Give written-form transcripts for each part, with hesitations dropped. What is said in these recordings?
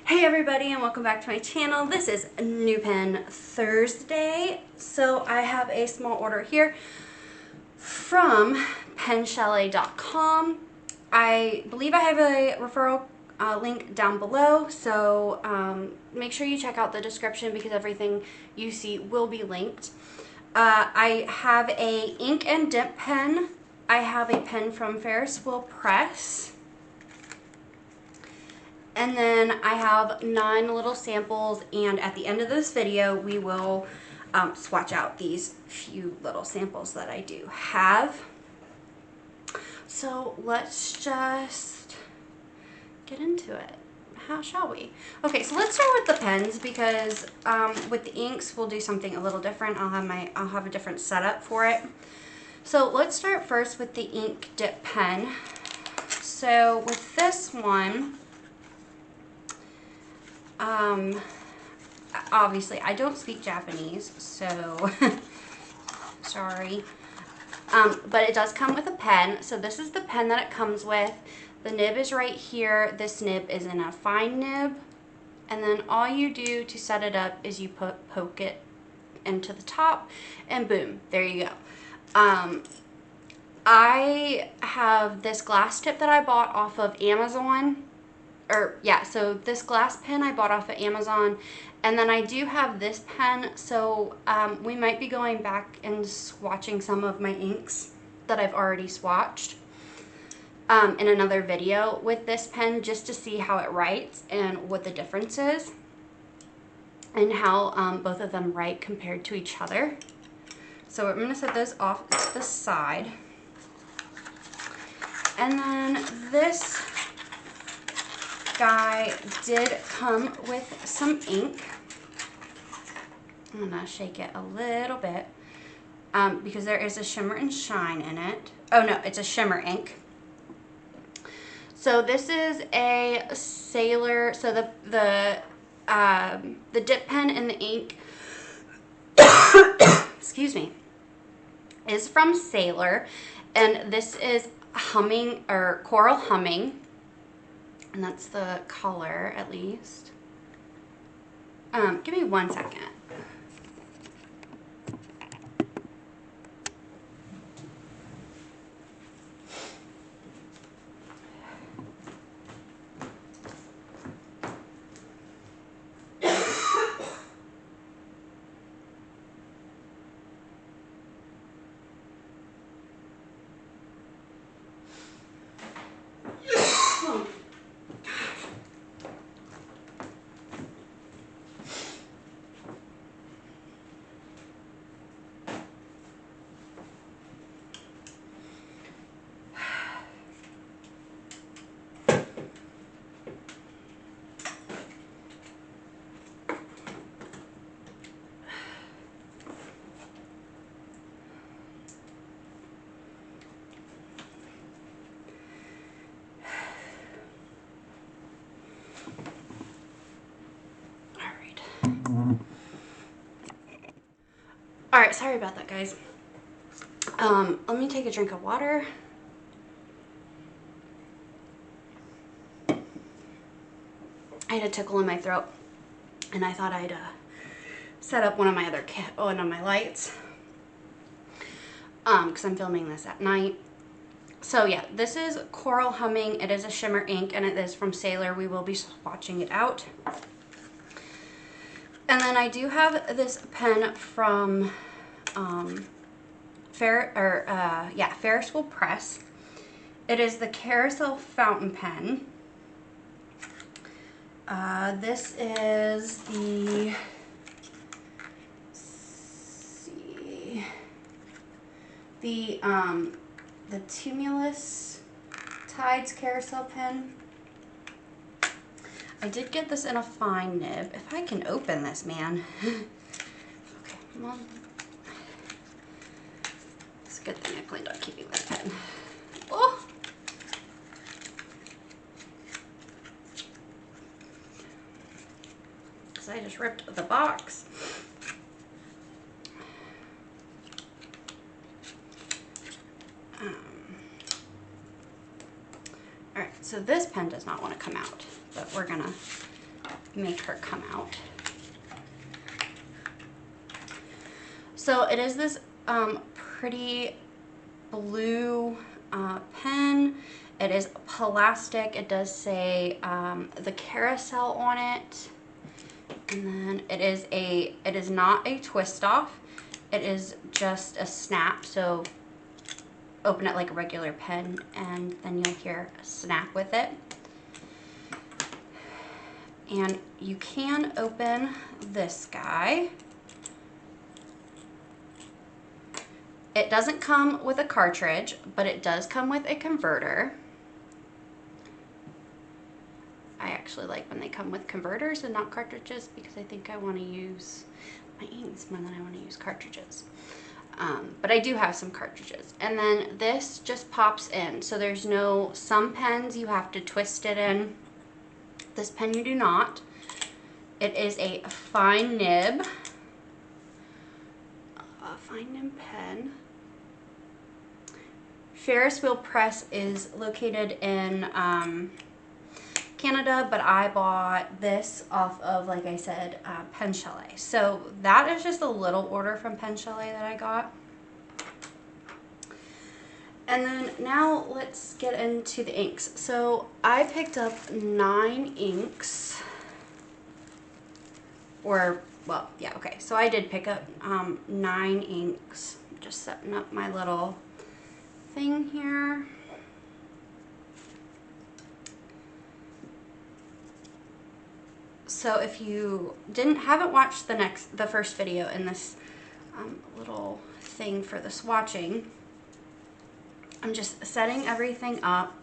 Hey everybody, and welcome back to my channel. This is New Pen Thursday. So I have a small order here from penchalet.com. I believe I have a referral link down below, so make sure you check out the description because everything you see will be linked. I have a ink and dip pen. I have a pen from Ferris Wheel Press. And then I have 9 little samples, and at the end of this video we will swatch out these few little samples that I do have. So let's just get into it. How shall we? Okay, so let's start with the pens because with the inks we'll do something a little different. I'll have a different setup for it. So let's start first with the ink dip pen. So with this one, obviously I don't speak Japanese, so sorry. But it does come with a pen. So this is the pen that it comes with. The nib is right here. This nib is in a fine nib. And then all you do to set it up is you poke it into the top and boom, there you go. I have this glass tip that I bought off of Amazon. So this glass pen I bought off of Amazon, and then I do have this pen, so we might be going back and swatching some of my inks that I've already swatched in another video with this pen, just to see how it writes and what the difference is and how both of them write compared to each other. So I'm going to set those off to the side, and then this guy did come with some ink. I'm gonna shake it a little bit because there is a shimmer and shine in it. Oh no, it's a shimmer ink. So this is a Sailor. So the dip pen and the ink, excuse me, is from Sailor, and this is Humming or Coral Humming. And that's the color, at least. Give me 1 second. Alright, sorry about that, guys. Let me take a drink of water. I had a tickle in my throat, and I thought I'd set up one of my lights because I'm filming this at night. So yeah, this is Coral Humming. It is a shimmer ink, and it is from Sailor. We will be swatching it out. And then I do have this pen from Ferris Wheel Press. It is the Carousel Fountain Pen. This is the Tumulus Tides Carousel Pen. I did get this in a fine nib. If I can open this, man. Okay, come on. It's a good thing I planned on keeping this pen. Oh! So I just ripped the box. Alright, so this pen does not want to come out, but we're gonna make her come out. So it is this pretty blue pen. It is plastic. It does say the carousel on it. And then it is not a twist off. It is just a snap. So open it like a regular pen and then you'll hear a snap with it. And you can open this guy. It doesn't come with a cartridge, but it does come with a converter. I actually like when they come with converters and not cartridges because I think I want to use my inks more than I want to use cartridges. But I do have some cartridges. And then this just pops in. So there's no, some pens you have to twist it in. This pen you do not. It is a fine nib. A fine nib pen. Ferris wheel press is located in Canada, but I bought this off of, like I said, Pen Chalet. So that is just a little order from Pen Chalet that I got. And then now let's get into the inks. So I picked up 9 inks. Or, well, yeah, okay. So I did pick up 9 inks. Just setting up my little thing here. So if you haven't watched the first video in this little thing for the swatching, I'm just setting everything up.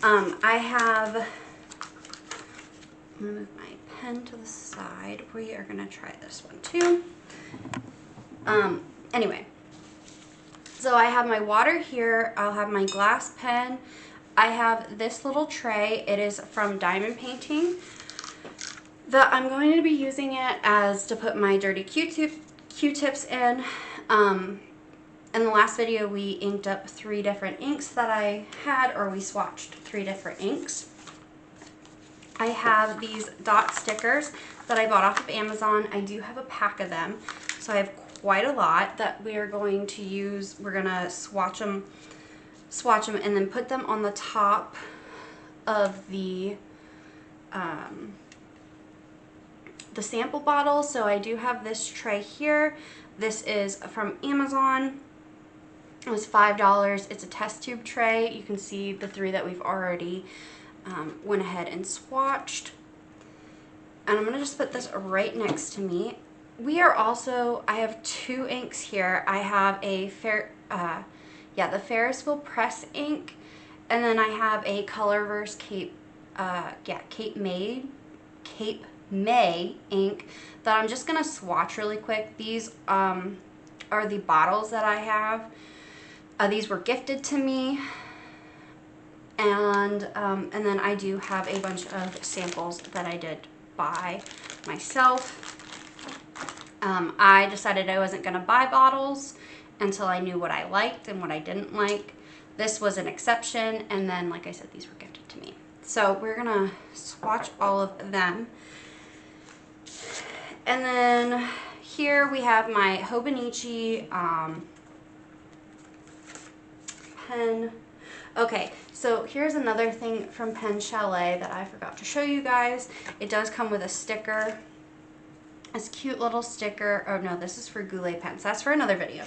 I have, I'm gonna move my pen to the side. We are gonna try this one too. Anyway, so I have my water here. I'll have my glass pen. I have this little tray. It is from Diamond Painting. I'm going to be using it as to put my dirty Q-tips in. In the last video, we inked up 3 different inks that I had, or we swatched 3 different inks. I have these dot stickers that I bought off of Amazon. I do have a pack of them, so I have quite a lot that we are going to use. We're gonna swatch them, and then put them on the top of the sample bottle. So I do have this tray here. This is from Amazon. It was $5. It's a test tube tray. You can see the 3 that we've already went ahead and swatched. And I'm gonna just put this right next to me. We are also, I have 2 inks here. I have a the Ferris wheel press ink, and then I have a Colorverse Cape May ink that I'm just gonna swatch really quick. These are the bottles that I have. These were gifted to me, and then I do have a bunch of samples that I did buy myself. I decided I wasn't gonna buy bottles until I knew what I liked and what I didn't like. This was an exception, and then, like I said, these were gifted to me. So we're gonna swatch all of them. And then here we have my Hobonichi pen. Okay, so here's another thing from Pen Chalet that I forgot to show you guys. It does come with a sticker. This cute little sticker. Oh no, this is for Goulet pens. That's for another video.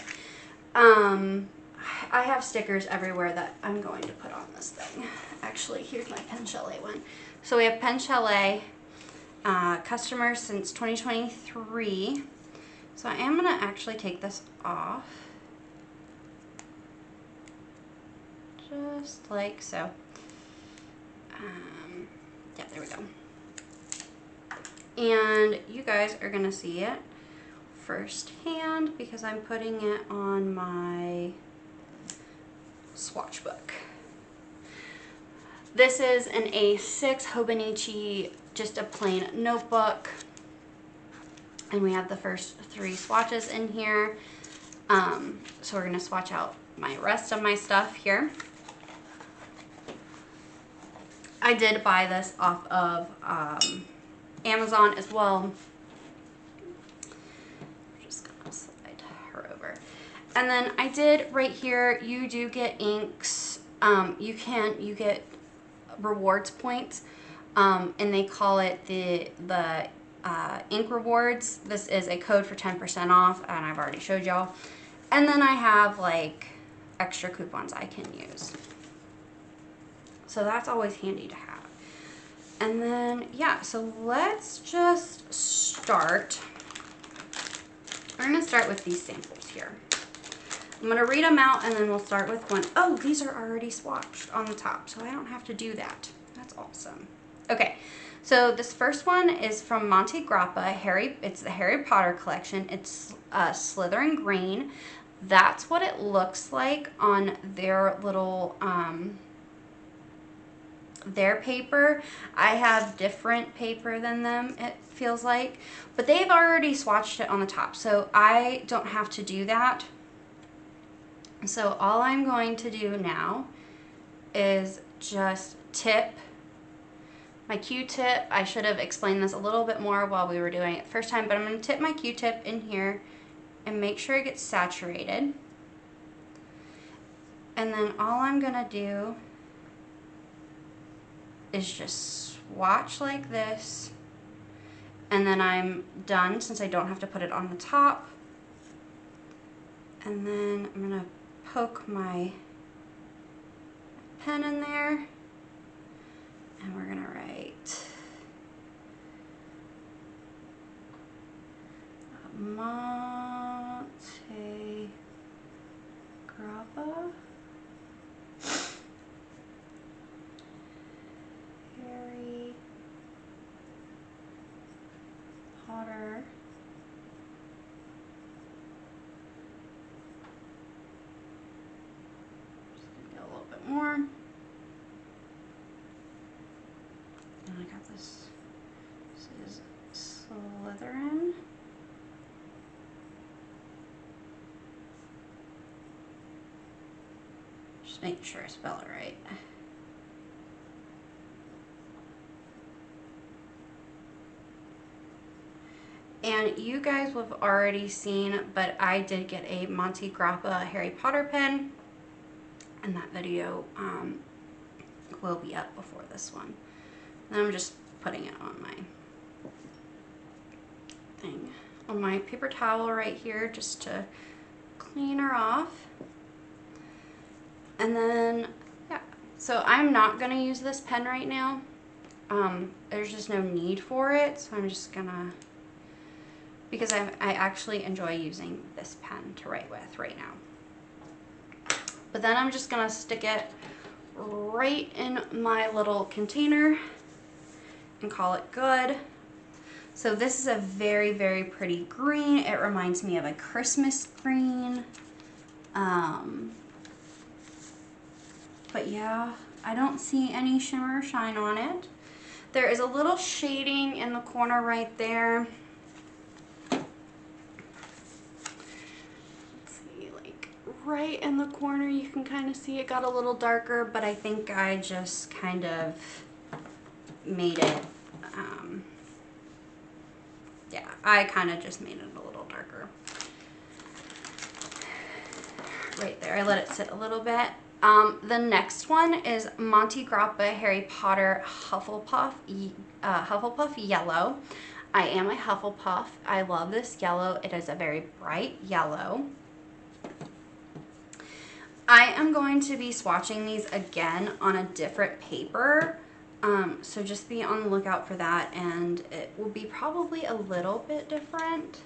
I have stickers everywhere that I'm going to put on this thing. Actually, here's my Pen Chalet one. So we have Pen Chalet, customer since 2023. So I am gonna actually take this off. Just like so. Yeah, there we go. And you guys are gonna see it firsthand because I'm putting it on my swatch book. This is an A6 Hobonichi, just a plain notebook. And we have the first 3 swatches in here. So we're gonna swatch out my rest of my stuff here. I did buy this off of Amazon as well. I'm just gonna slide her over. And then I did right here, you do get inks. You get rewards points, and they call it the ink rewards. This is a code for 10% off, and I've already showed y'all. And then I have like extra coupons I can use. So that's always handy to have. And then, yeah, so let's just start. We're gonna start with these samples here. I'm gonna read them out and then we'll start with one. Oh, these are already swatched on the top, so I don't have to do that. That's awesome. Okay, so this first one is from Monte Grappa. It's the Harry Potter collection. It's Slytherin Green. That's what it looks like on their little, their paper. I have different paper than them, it feels like, but they've already swatched it on the top, so I don't have to do that. So all I'm going to do now is just tip my Q-tip. I should have explained this a little bit more while we were doing it the first time, but I'm going to tip my Q-tip in here and make sure it gets saturated. And then all I'm going to do is just swatch like this, and then I'm done since I don't have to put it on the top. And then I'm going to poke my pen in there, and we're going to write Monte Grappa Harry Potter a little bit more. And I got this. This is Slytherin. Just making sure I spell it right. And you guys will have already seen, but I did get a Monte Grappa Harry Potter pen, and that video will be up before this one. And I'm just putting it on my thing, on my paper towel right here, just to clean her off. And then, yeah, so I'm not gonna use this pen right now. There's just no need for it, so I'm just gonna, because I actually enjoy using this pen to write with right now. But then I'm just gonna stick it right in my little container and call it good. So this is a very, very pretty green. It reminds me of a Christmas green. But yeah, I don't see any shimmer or shine on it. There is a little shading in the corner right there. Let's see, like right in the corner, you can kind of see it got a little darker, but I think I just kind of made it, yeah, I kind of just made it a little darker. Right there, I let it sit a little bit. The next one is Monte Grappa Harry Potter Hufflepuff Yellow. I am a Hufflepuff. I love this yellow. It is a very bright yellow. I am going to be swatching these again on a different paper. So just be on the lookout for that, and it will be probably a little bit different.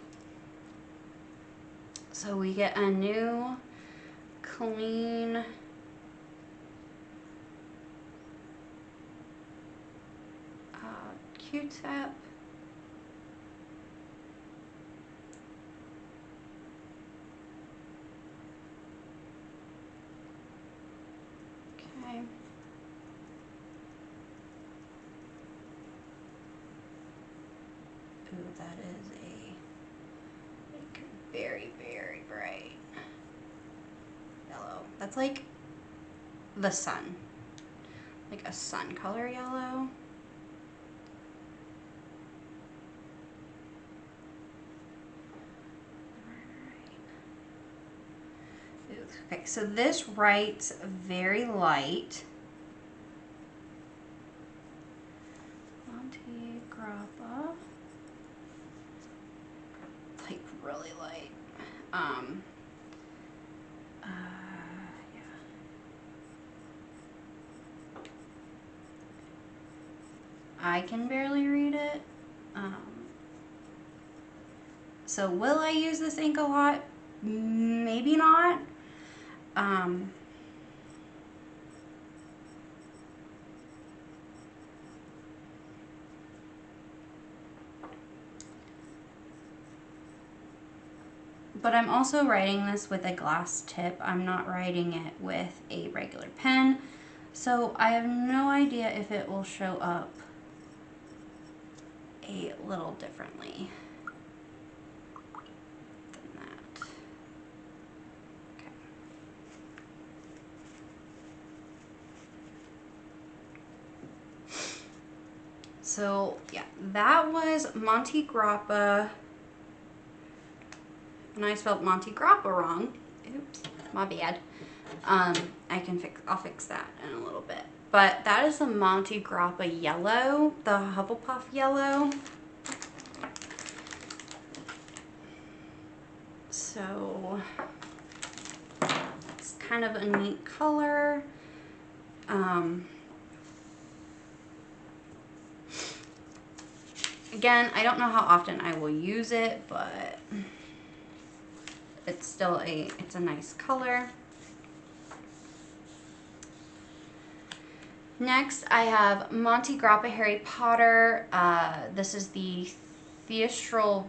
So we get a new clean Q-tip. Okay. Ooh, that is a like very, very bright yellow. That's like the sun, like a sun color yellow. Okay, so this writes very light. Monte Grappa. Like really light. Yeah. I can barely read it. So will I use this ink a lot? Maybe not. But I'm also writing this with a glass tip. I'm not writing it with a regular pen. So I have no idea if it will show up a little differently than that. Okay. So yeah, that was Monte Grappa. And I spelled Monte Grappa wrong. Oops, my bad. I'll fix that in a little bit. But that is the Monte Grappa yellow, the Hufflepuff yellow. So it's kind of a neat color. Again, I don't know how often I will use it, but it's still it's a nice color. Next, I have Monte Grappa Harry Potter. This is the Thestral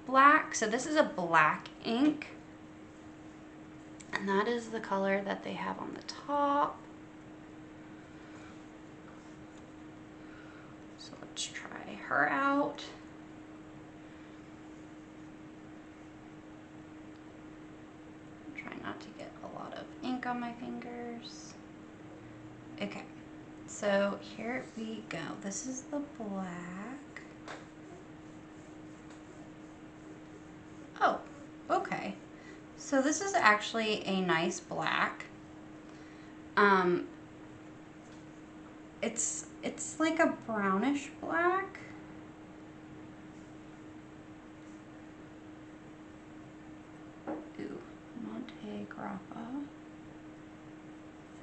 Black. So this is a black ink. And that is the color that they have on the top. So let's try her out. Try not to get a lot of ink on my fingers. Okay, so here we go. This is the black. Oh, okay. So this is actually a nice black. It's like a brownish black. Ooh, Monte Grappa.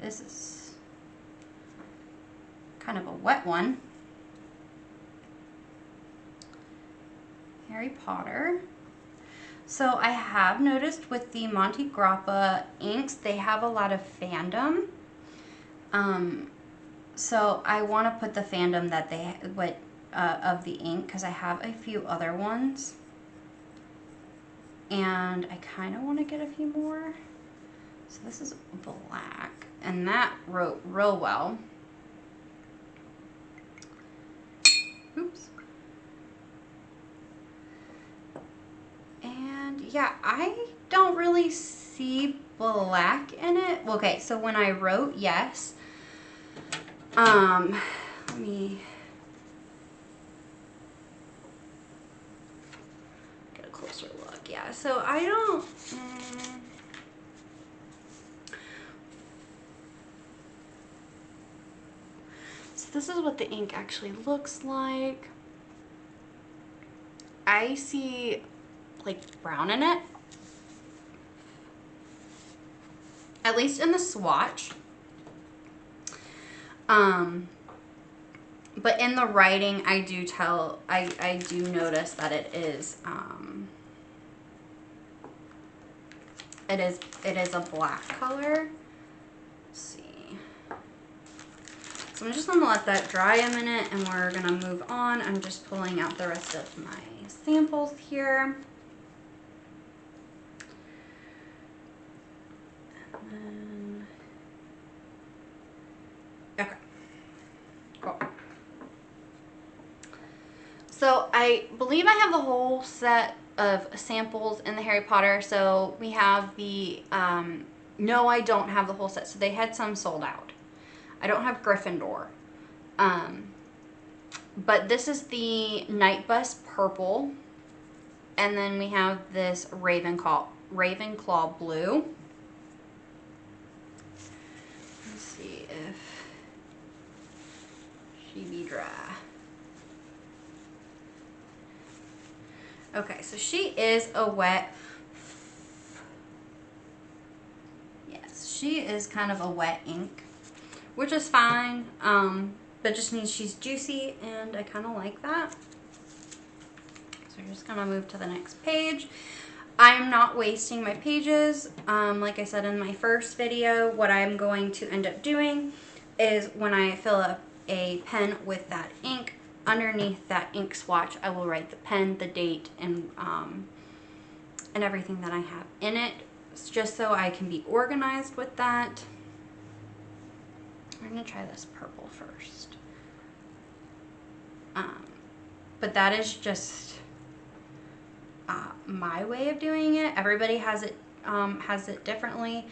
This is kind of a wet one. Harry Potter. So I have noticed with the Monte Grappa inks, they have a lot of fandom. So I want to put the fandom that they of the ink, because I have a few other ones, and I kind of want to get a few more. So this is black, and that wrote real well. Oops. And yeah, I don't really see black in it. Okay, so when I wrote, yes. Let me get a closer look. Yeah, so I don't. So this is what the ink actually looks like. I see like brown in it, at least in the swatch. But in the writing, I do notice that it is a black color. Let's see. So I'm just gonna let that dry a minute, and we're gonna move on. I'm just pulling out the rest of my samples here. And then, okay, cool. So I believe I have the whole set of samples in the Harry Potter. So we have the, no, I don't have the whole set. So they had some sold out. I don't have Gryffindor. But this is the Night Bus Purple. And then we have this Ravenclaw Ravenclaw Blue. Let's see if she be dry. Okay, so she is a wet, yes, she is kind of a wet ink, which is fine, but just means she's juicy, and I kind of like that. So we're just gonna move to the next page. I'm not wasting my pages. Like I said in my first video, what I'm going to end up doing is when I fill up a pen with that ink, underneath that ink swatch, I will write the pen, the date, and everything that I have in it, just so I can be organized with that. I'm gonna try this purple first. But that is just my way of doing it. Everybody has it differently.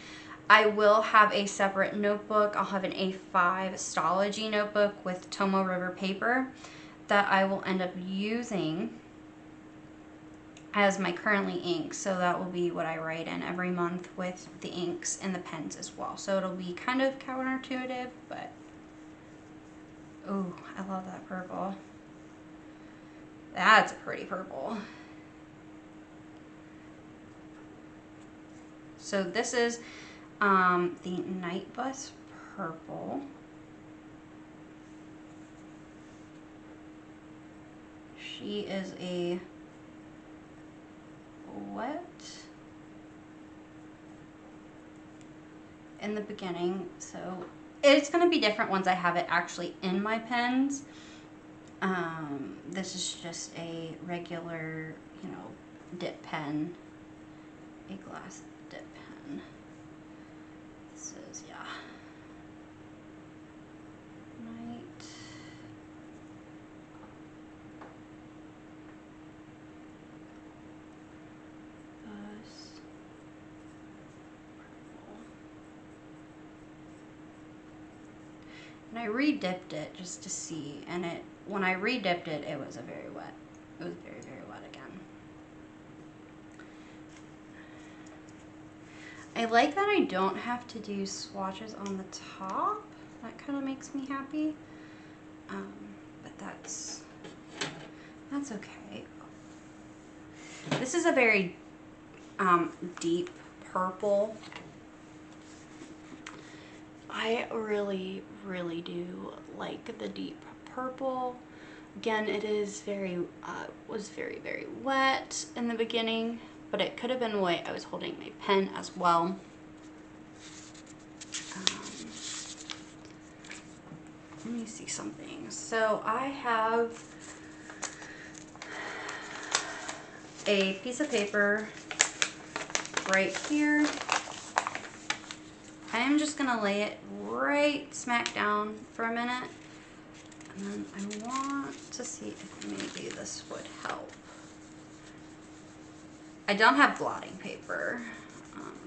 I will have a separate notebook. I'll have an A5 Stology notebook with Tomo River paper that I will end up using as my currently ink. So that will be what I write in every month with the inks and the pens as well. So it'll be kind of counterintuitive, but ooh, I love that purple. That's a pretty purple. So this is the Night Bus Purple. She is a wet in the beginning, so it's going to be different once I have it actually in my pens. This is just a regular, you know, dip pen, a glass dip pen. This is, yeah, Night Bus Purple. And I re-dipped it just to see, and when I re-dipped it, it was very wet. It was very, very wet again. I like that I don't have to do swatches on the top. That kind of makes me happy. But that's okay. This is a very deep purple. I really, really do like the deep purple. Again, it is was very, very wet in the beginning, but it could have been the way I was holding my pen as well. Let me see something. So I have a piece of paper right here. I am just gonna lay it right smack down for a minute, and then I want to see if maybe this would help. I don't have blotting paper.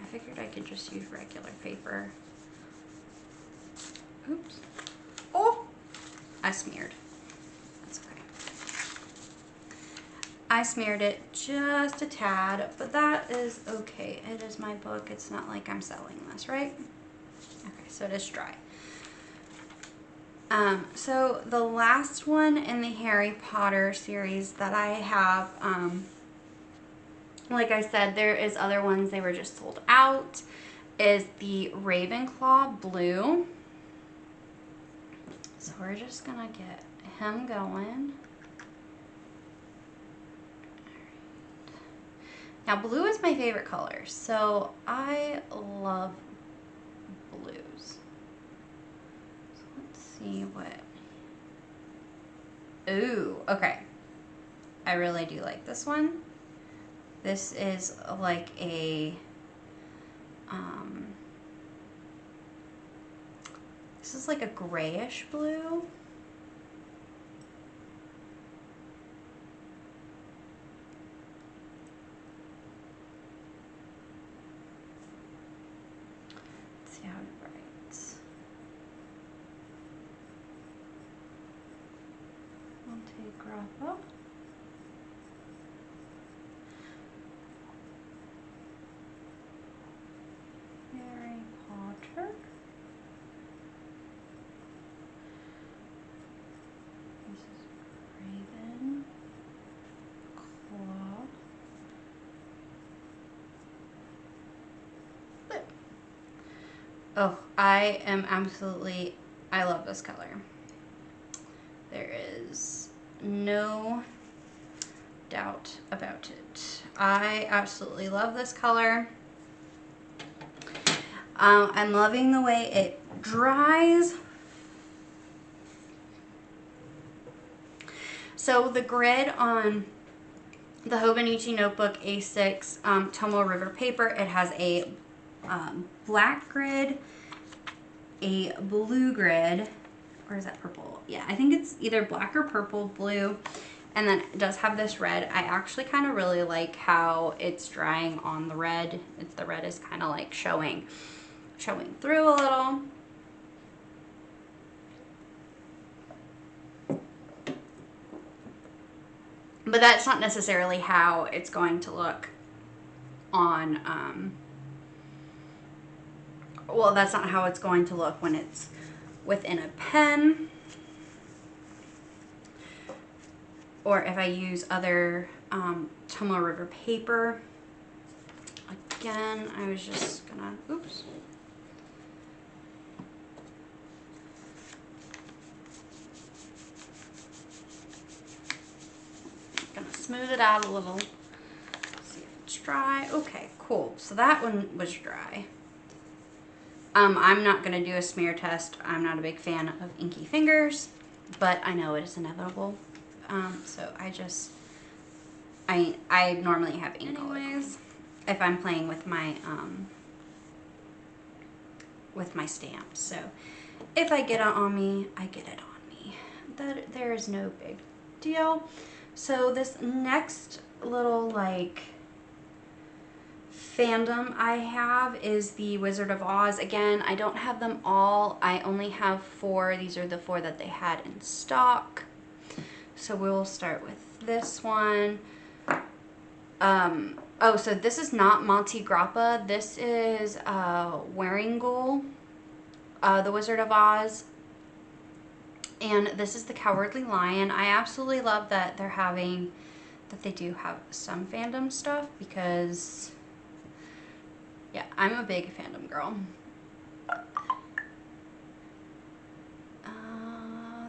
I figured I could just use regular paper. Oops. Oh, I smeared. That's okay. I smeared it just a tad, but that is okay. It is my book. It's not like I'm selling this, right? Okay, so it is dry. So the last one in the Harry Potter series that I have, like I said, there is other ones, they were just sold out, is the Ravenclaw Blue. So we're just gonna get him going. Now blue is my favorite color, so I love blues. So let's see what, ooh, okay. I really do like this one. This is like a, this is like a grayish blue. Let's see how it writes. Monte. Oh, I love this color. There is no doubt about it. I absolutely love this color. I'm loving the way it dries. So the grid on the Hobonichi Notebook A6 Tomo River paper, it has a black grid, a blue grid, or is that purple? Yeah, I think it's either black or purple, blue, and then it does have this red. I actually kind of really like how it's drying on the red. The red is kind of like showing through a little. But that's not necessarily how it's going to look on, well, that's not how it's going to look when it's within a pen. Or if I use other Tomo River paper. Again, I was just gonna, oops. Gonna smooth it out a little. See if it's dry. Okay, cool. So that one was dry. I'm not gonna do a smear test. I'm not a big fan of inky fingers, but I know it is inevitable. So I normally have ink anyways if I'm playing with my stamps. So if I get it on me, I get it on me. There is no big deal. So this next little like fandom I have is the Wizard of Oz. Again, I don't have them all. I only have 4. These are the 4 that they had in stock. So we'll start with this one. Oh, so this is not Monty Grappa. This is Waringal, the Wizard of Oz. And this is the Cowardly Lion. I absolutely love that they do have some fandom stuff because, yeah, I'm a big fandom girl.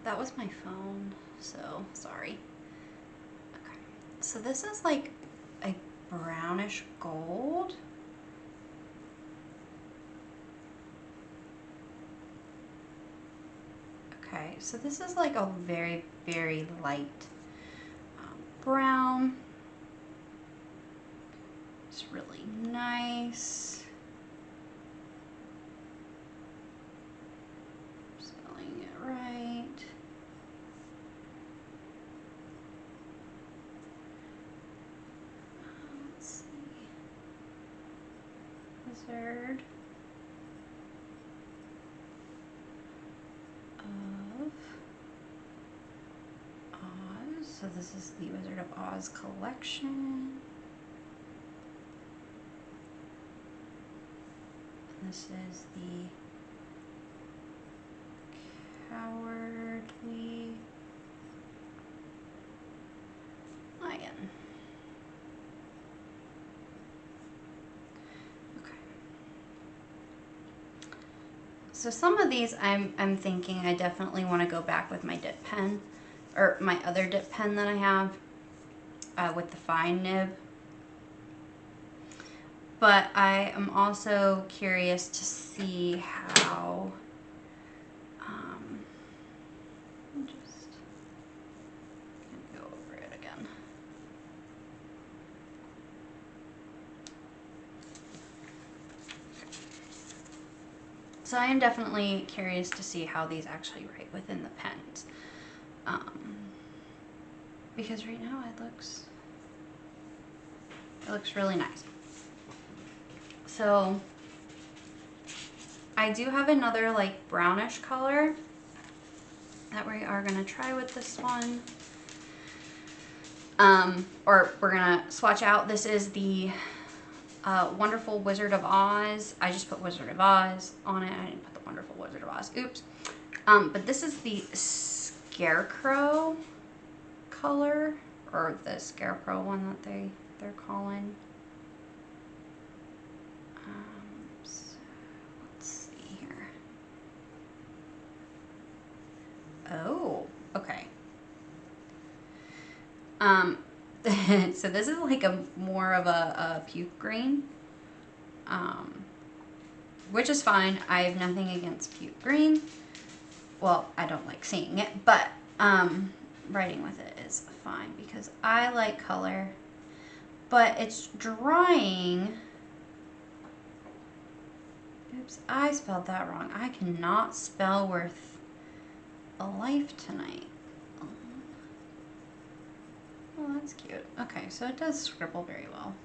That was my phone, so sorry. Okay, so this is like a brownish gold. Okay, so this is like a very, very light brown. It's really nice. Spelling it right. Let's see. Wizard of Oz. So this is the Wizard of Oz collection. And this is the Cowardly Lion. Okay. So some of these I'm thinking I definitely want to go back with my dip pen, or my other dip pen that I have with the fine nib. But I am also curious to see how, I'm just gonna go over it again. So I am definitely curious to see how these actually write within the pens. Because right now it looks really nice. So I do have another like brownish color that we are gonna try with this one. Or we're gonna swatch out. This is the Wonderful Wizard of Oz. I just put Wizard of Oz on it. I didn't put the Wonderful Wizard of Oz. Oops. But this is the Scarecrow color, or the Scarecrow one that they're calling. So let's see here. So this is like a more of a puke green, which is fine. I have nothing against puke green. Well, I don't like seeing it, but writing with it is fine because I like color, but it's drying. Oops, I spelled that wrong. I cannot spell worth a life tonight. Oh, that's cute. Okay, so it does scribble very well.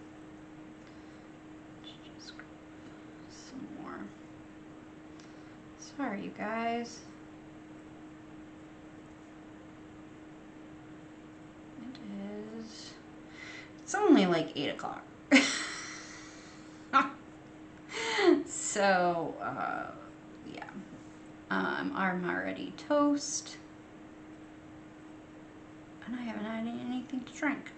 Let's just scribble some more. Sorry, you guys. It is... It's only like 8 o'clock. So, yeah. I'm already toast. And I haven't had anything to drink.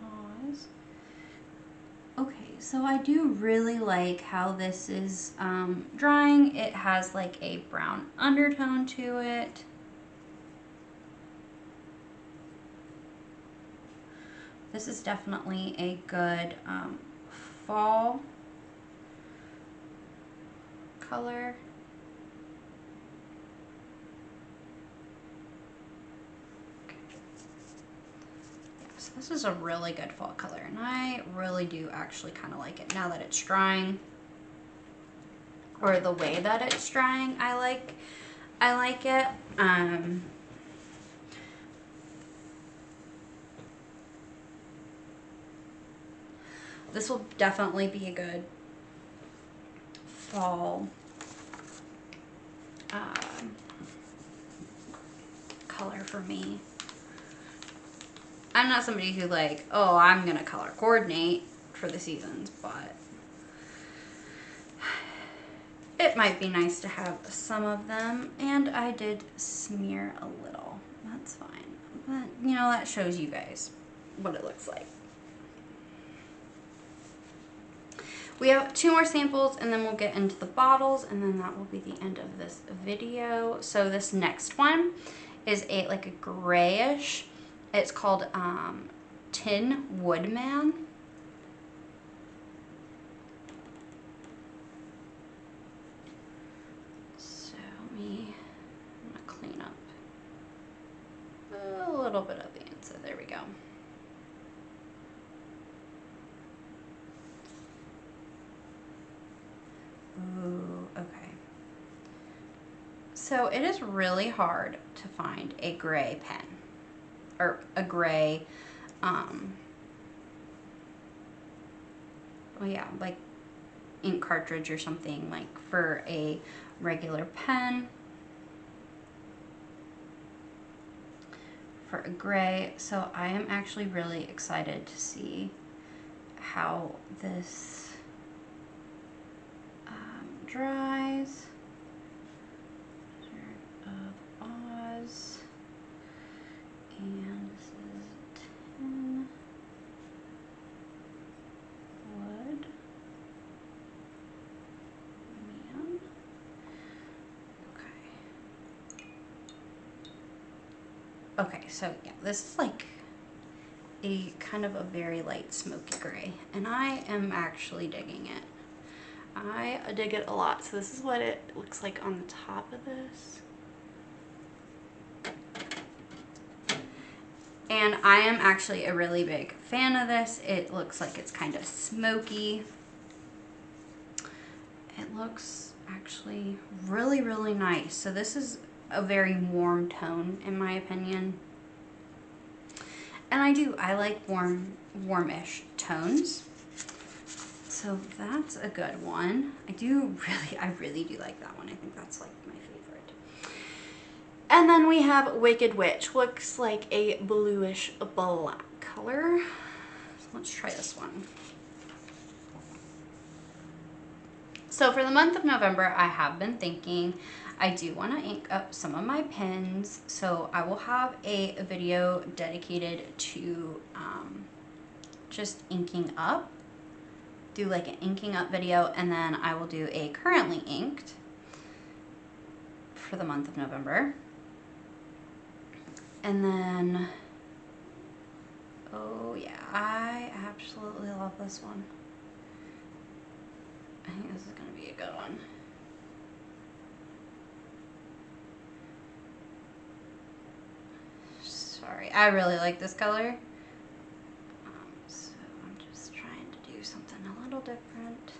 Pause. Okay, so I do really like how this is drying. It has like a brown undertone to it. This is definitely a good fall color. So this is a really good fall color, and I really do actually kind of like it now that it's drying, or the way that it's drying. I like it. This will definitely be a good fall color for me. I'm not somebody who like, oh, I'm gonna color coordinate for the seasons, but it might be nice to have some of them. And I did smear a little. That's fine. But, you know, that shows you guys what it looks like. We have 2 more samples and then we'll get into the bottles, and then that will be the end of this video. So this next one is like a grayish. It's called Tin Woodman. So I'm gonna clean up a little bit of the inside. There we go. Ooh, okay. So it is really hard to find a gray pen, or a gray, well, yeah, like ink cartridge or something, like for a regular pen, for a gray. So I am actually really excited to see how this dries. Of Oz, and this is Tin Wood Man. Okay, so yeah, this is like a kind of a very light smoky gray, and I am actually digging it. I dig it a lot. So this is what it looks like on the top of this. And I am actually a really big fan of this. It looks like it's kind of smoky. It looks actually really, really nice. So this is a very warm tone in my opinion. And I like warmish tones. So that's a good one. I really do like that one. I think that's like my favorite. And then we have Wicked Witch. Looks like a bluish black color. So let's try this one. So for the month of November, I have been thinking I do want to ink up some of my pens. So I will have a video dedicated to just inking up. Do like an inking up video, and then I will do a currently inked for the month of November. And then, oh yeah, I absolutely love this one. I think this is going to be a good one. Sorry, I really like this color. So I'm just trying to do something a little different.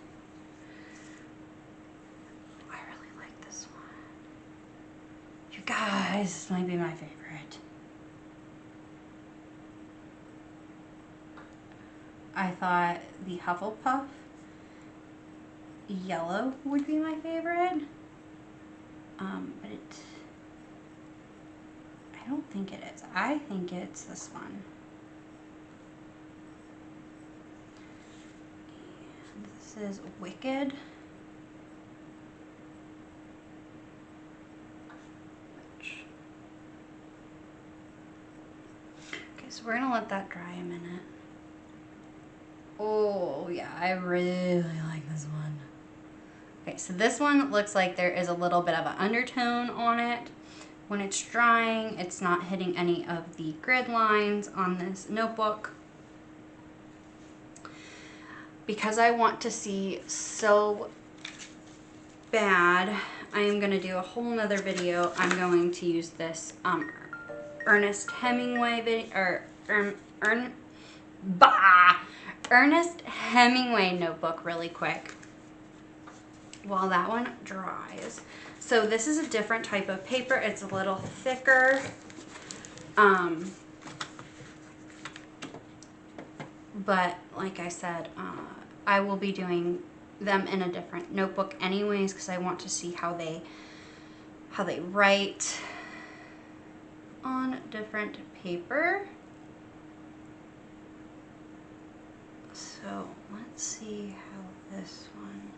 I really like this one. You guys, this might be my favorite. I thought the Hufflepuff yellow would be my favorite, but I don't think it is. I think it's this one. And this is Wicked. Okay, so we're gonna let that dry a minute. Oh yeah, I really like this one. Okay, so this one looks like there is a little bit of an undertone on it. When it's drying, it's not hitting any of the grid lines on this notebook. Because I want to see so bad, I am going to do a whole nother video. I'm going to use this Ernest Hemingway video, or Ernest Hemingway notebook really quick while that one dries. So this is a different type of paper. It's a little thicker. But like I said, I will be doing them in a different notebook anyways, because I want to see how they write on different paper. So let's see how this one.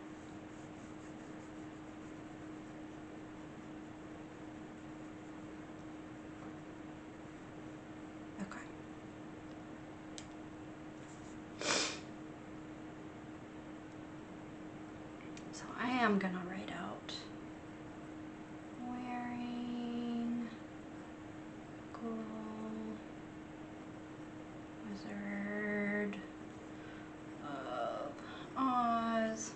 I'm gonna write out wearing cool Wizard of Oz.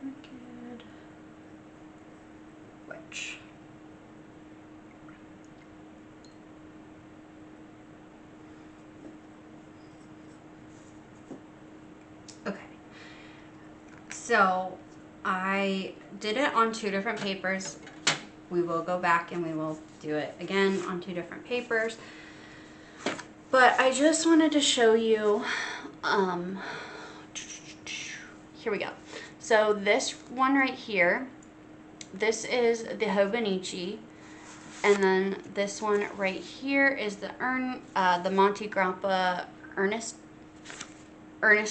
Wicked Witch. Okay, so I did it on 2 different papers. We will go back and we will do it again on 2 different papers. But I just wanted to show you, here we go. So this one right here, this is the Hobonichi. And then this one right here is the Monte Grappa Ernest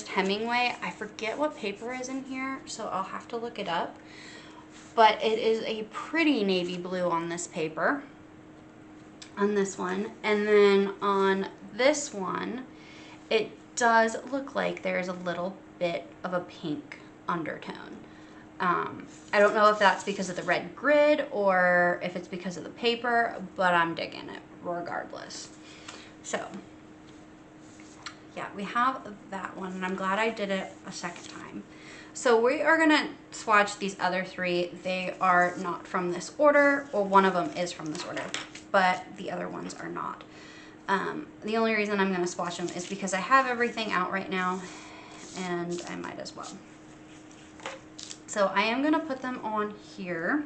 Hemingway. I forget what paper is in here, so I'll have to look it up. But it is a pretty navy blue on this paper, on this one. And then on this one, it does look like there's a little bit of a pink undertone. I don't know if that's because of the red grid or if it's because of the paper, but I'm digging it regardless. So yeah, we have that one, and I'm glad I did it a second time. So we are gonna swatch these other 3. They are not from this order, or one of them is from this order, but the other ones are not. The only reason I'm gonna swatch them is because I have everything out right now, and I might as well. So I am gonna put them on here.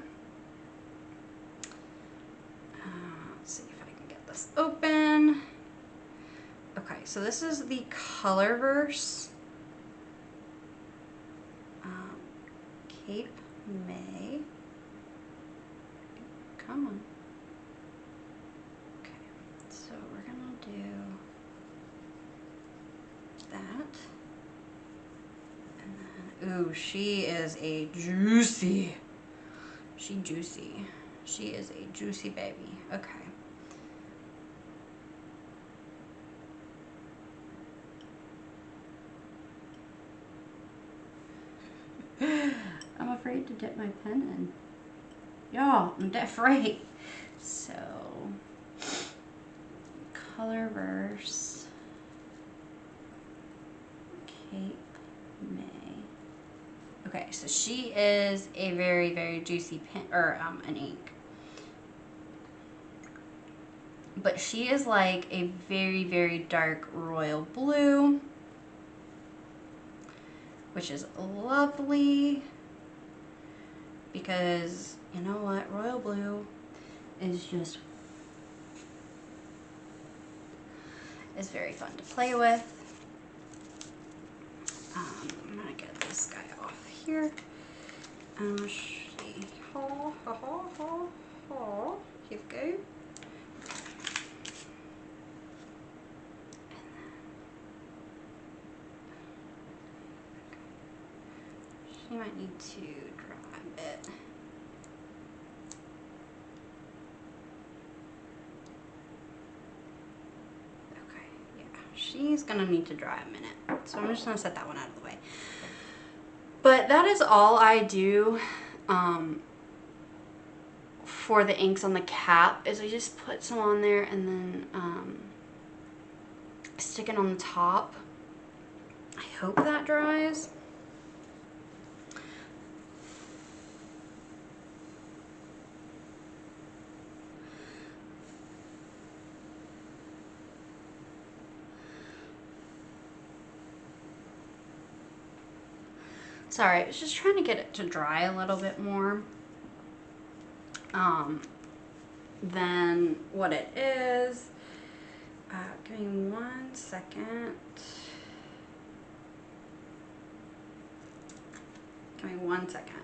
Let's see if I can get this open. Okay, so this is the Colorverse Cape May. Come on. Okay, so we're gonna do that. And then, ooh, she is a juicy. She is a juicy baby. Okay. afraid to dip my pen in. Y'all, I'm dead afraid. So, color verse, Cape May. Okay, so she is a very, very juicy pen, or an ink. But she is like a very, very dark royal blue, which is lovely because, you know what, royal blue is just, is very fun to play with. I'm gonna get this guy off here. See, here we go. She might need to dry a bit. Okay, yeah, she's gonna need to dry a minute. So I'm just gonna set that one out of the way. But that is all I do for the inks on the cap, is I just put some on there and then stick it on the top. I hope that dries. Sorry, I was just trying to get it to dry a little bit more than what it is. Give me 1 second. Give me 1 second.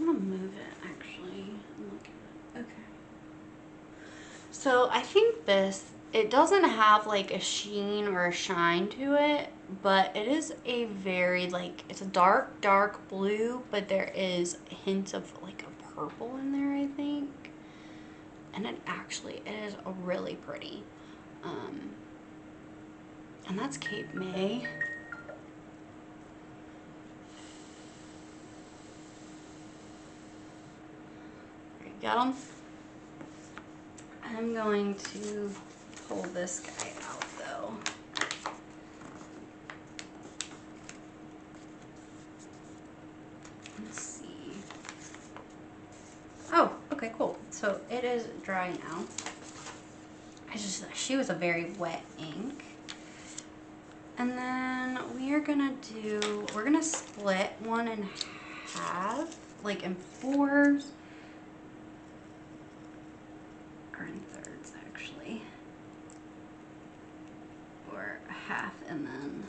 I'm gonna move it actually and look at it. Okay. So I think this, it doesn't have like a sheen or a shine to it, but it is a very like, it's a dark, dark blue, but there is hints of like a purple in there, I think. And it actually, it is really pretty. And that's Cape May. Got them. I'm going to pull this guy out though. Let's see. Oh, okay, cool. So it is dry now. She was a very wet ink. And then we're gonna split one in half, like in fours. Or in thirds actually, or a half, and then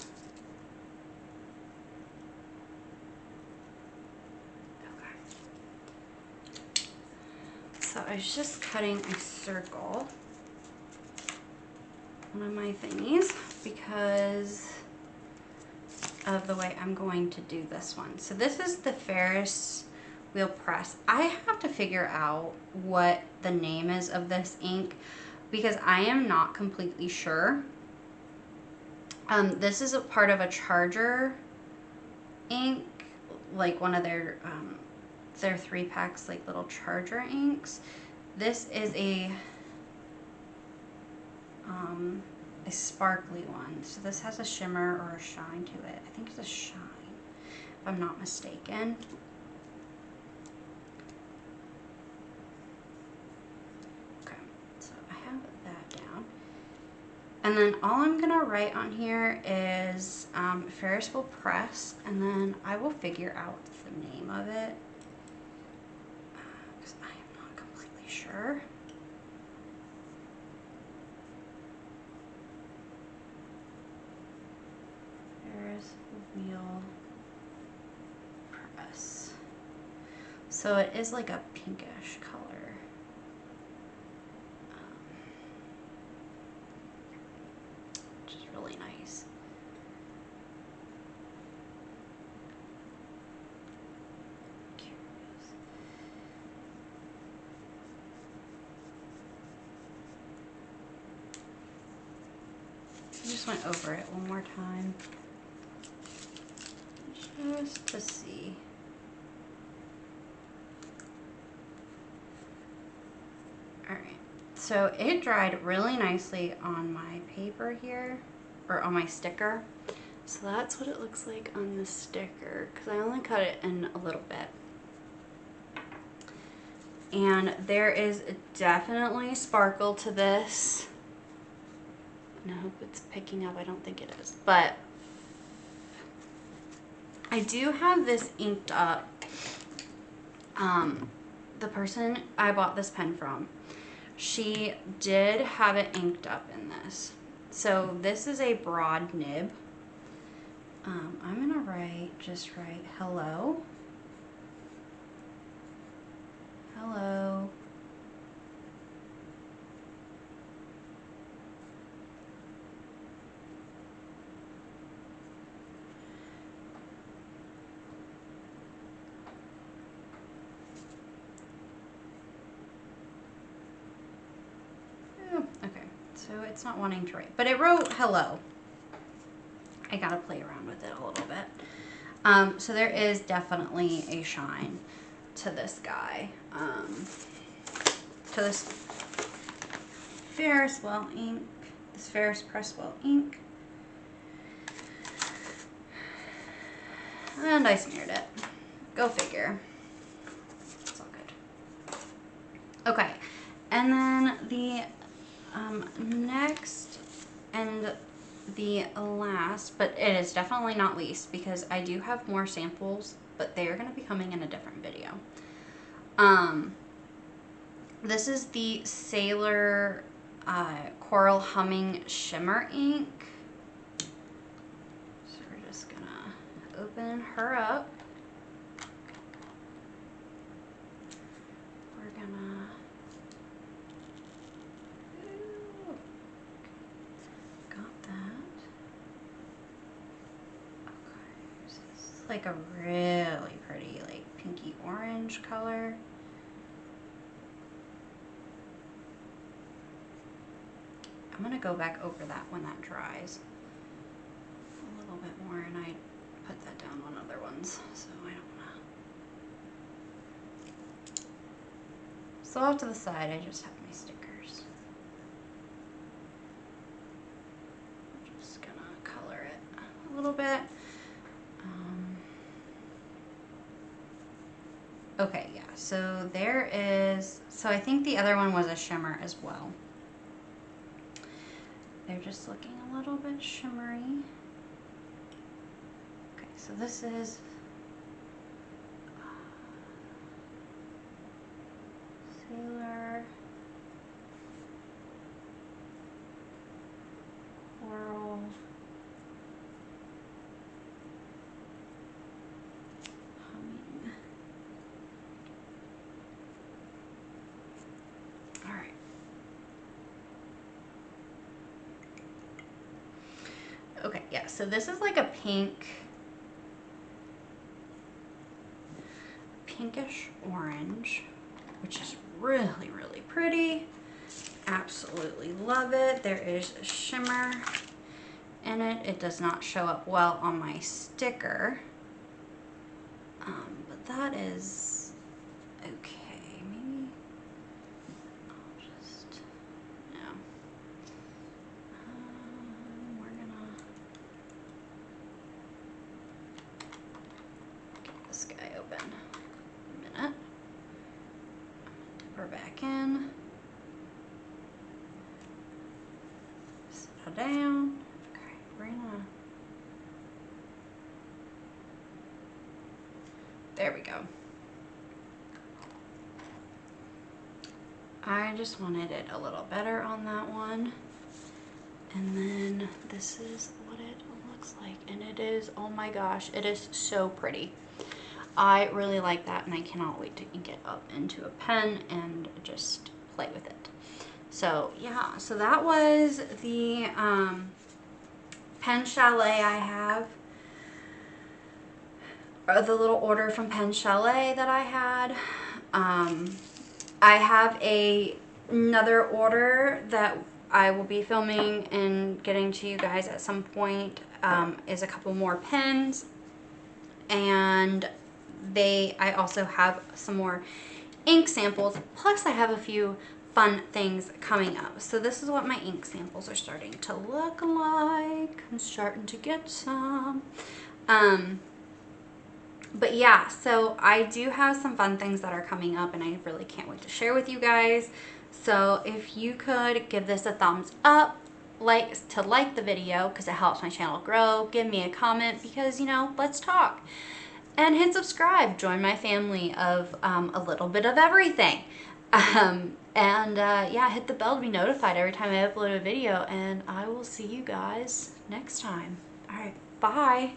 okay. So I was just cutting a circle on one of my thingies because of the way I'm going to do this one. So this is the Ferris wheel press. I have to figure out what the name is of this ink because I am not completely sure. This is a part of a Charger ink, like one of their 3-packs, like little Charger inks. This is a sparkly one. So this has a shimmer or a shine to it. I think it's a shine, if I'm not mistaken. And then all I'm gonna write on here is Ferris wheel press, and then I will figure out the name of it because I am not completely sure. Ferris wheel press. So it is like a pinkish color. Really nice. just went over it one more time just to see. All right, so it dried really nicely on my paper here, or on my sticker. So that's what it looks like on the sticker, because I only cut it in a little bit. And there is definitely sparkle to this. And I hope it's picking up. I don't think it is. But I do have this inked up. The person I bought this pen from, she did have it inked up in this. So this is a broad nib. I'm gonna just write hello. Hello. Oh, okay, so it's not wanting to write, but it wrote hello. I gotta play around with it a little bit. So there is definitely a shine to this guy. To this Ferris Wheel ink, this Ferris Presswell ink. And I smeared it. Go figure. It's all good. Okay, and then the next and the last, but it is definitely not least, because I do have more samples, but they are going to be coming in a different video. This is the Sailor Coral Humming Shimmer ink. So we're just going to open her up. We're going to... like a really pretty, like, pinky orange color. I'm gonna go back over that when that dries a little bit more, and I put that down on other ones, so I don't wanna. So off to the side, I just have my stickers. I'm just gonna color it a little bit. Okay, yeah, so there is, so I think the other one was a shimmer as well. They're just looking a little bit shimmery. Okay, so this is Sailor Coral Humming. All right. Okay, yeah, so this is like a pinkish orange, which is really, really pretty. Absolutely love it. There is a shimmer in it. It does not show up well on my sticker, but that is okay. Maybe I'll just, no. We're gonna get this guy open. A minute. Dip her back in. Settle down. Okay, we're gonna. There we go. I just wanted it a little better on that one. And then this is what it looks like. And it is, oh my gosh, it is so pretty. I really like that, and I cannot wait to ink it up into a pen and just play with it. So yeah, so that was the Pen Chalet I have. Or the little order from Pen Chalet that I had. I have another order that I will be filming and getting to you guys at some point is a couple more pens, and I also have some more ink samples, plus I have a few fun things coming up. So this is what my ink samples are starting to look like. I'm starting to get some. But yeah, so I do have some fun things that are coming up, and I really can't wait to share with you guys. So if you could give this a thumbs up, like the video, because it helps my channel grow. Give me a comment, because, you know, let's talk. And hit subscribe. Join my family of a little bit of everything. Yeah, hit the bell to be notified every time I upload a video, and I will see you guys next time. All right, bye.